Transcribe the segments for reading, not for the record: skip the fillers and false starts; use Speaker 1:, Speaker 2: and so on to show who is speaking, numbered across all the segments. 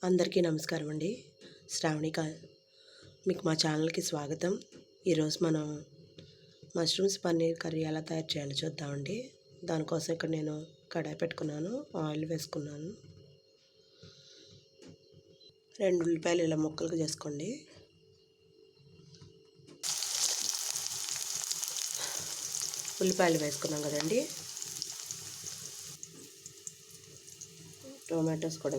Speaker 1: అందరికీ నమస్కారం అండి. శ్రావణి మీకు మా ఛానల్కి స్వాగతం. ఈరోజు మనం మష్రూమ్స్ పన్నీర్ కర్రీ ఎలా తయారు చేయాలో చూద్దామండి. దానికోసం ఇక్కడ నేను కడాయి పెట్టుకున్నాను, ఆయిల్ వేసుకున్నాను. 2 ఉల్లిపాయలు ఇలా ముక్కలుగా చేసుకోండి. ఉల్లిపాయలు వేసుకున్నాం కదండి. టొమాటోస్ కూడా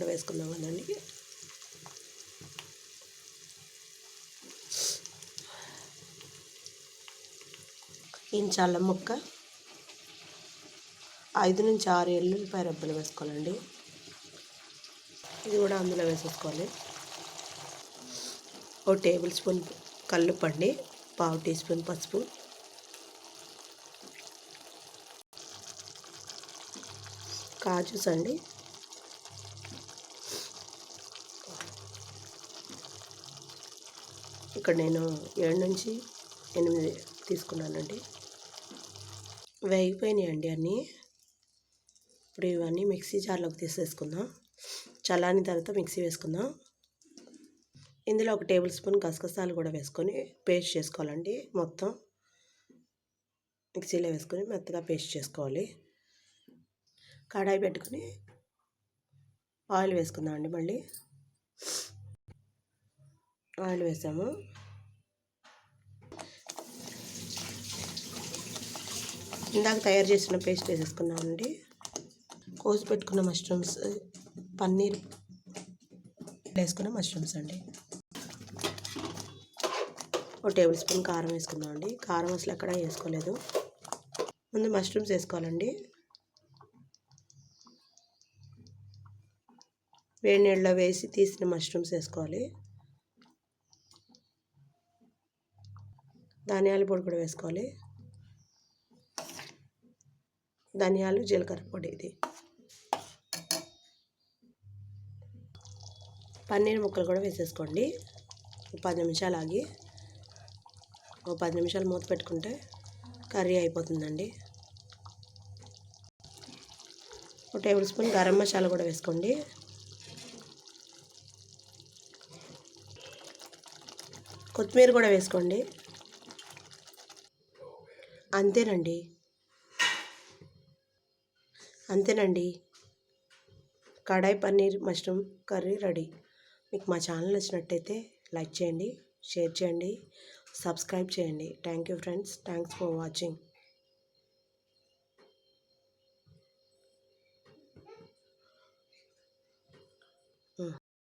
Speaker 1: వేసుకున్నామండి. ఇంచు అల్లం ముక్క, 5 నుంచి 6 ఎల్లుల్లిపాయ రెబ్బలు వేసుకోవాలండి. ఇది కూడా అందులో వేసేసుకోవాలి. 1 టేబుల్ స్పూన్ కల్లుప్పండి, 1/2 టీ స్పూన్ పసుపు, కాజూస్ అండి, ఇక్కడ నేను 7 నుంచి 8 తీసుకున్నానండి. వేగిపోయినాయండి అన్నీ. ఇప్పుడు ఇవన్నీ మిక్సీ జార్లోకి తీసేసుకుందాం. చల్లారిన తర్వాత మిక్సీ వేసుకుందాం. ఇందులో 1 టేబుల్ స్పూన్ గసగసాలు కూడా వేసుకొని పేస్ట్ చేసుకోవాలండి. మొత్తం మిక్సీలో వేసుకొని మెత్తగా పేస్ట్ చేసుకోవాలి. కడాయి పెట్టుకొని ఆయిల్ వేసుకుందామండి. మళ్ళీ ఆయిల్ వేసాము. ఇందాక తయారు చేసిన పేస్ట్ వేసేసుకున్నామండి. కోసి పెట్టుకున్న మష్రూమ్స్, పన్నీర్ వేసుకున్న మష్రూమ్స్ అండి. 1 టేబుల్ స్పూన్ కారం వేసుకుందామండి. కారం అసలు ఎక్కడ వేసుకోలేదు. ముందు మష్రూమ్స్ వేసుకోవాలండి. వేడి నీళ్ళలో వేసి తీసిన మష్రూమ్స్ వేసుకోవాలి. ధనియాల పొడి కూడా వేసుకోవాలి. ధనియాలు, జీలకర్ర పొడి. ఇది పన్నీర్ ముక్కలు కూడా వేసేసుకోండి. 10 నిమిషాలు ఆగి 10 నిమిషాలు మూత పెట్టుకుంటే కర్రీ అయిపోతుందండి. 1 టేబుల్ స్పూన్ గరం మసాలా కూడా వేసుకోండి. కొత్తిమీర కూడా వేసుకోండి. అంతేనండి, కడాయి పన్నీర్ మష్రూమ్ కర్రీ రెడీ. మీకు మా ఛానల్ నచ్చినట్టయితే లైక్ చేయండి, షేర్ చేయండి, సబ్స్క్రైబ్ చేయండి. Thank you friends. Thanks for watching.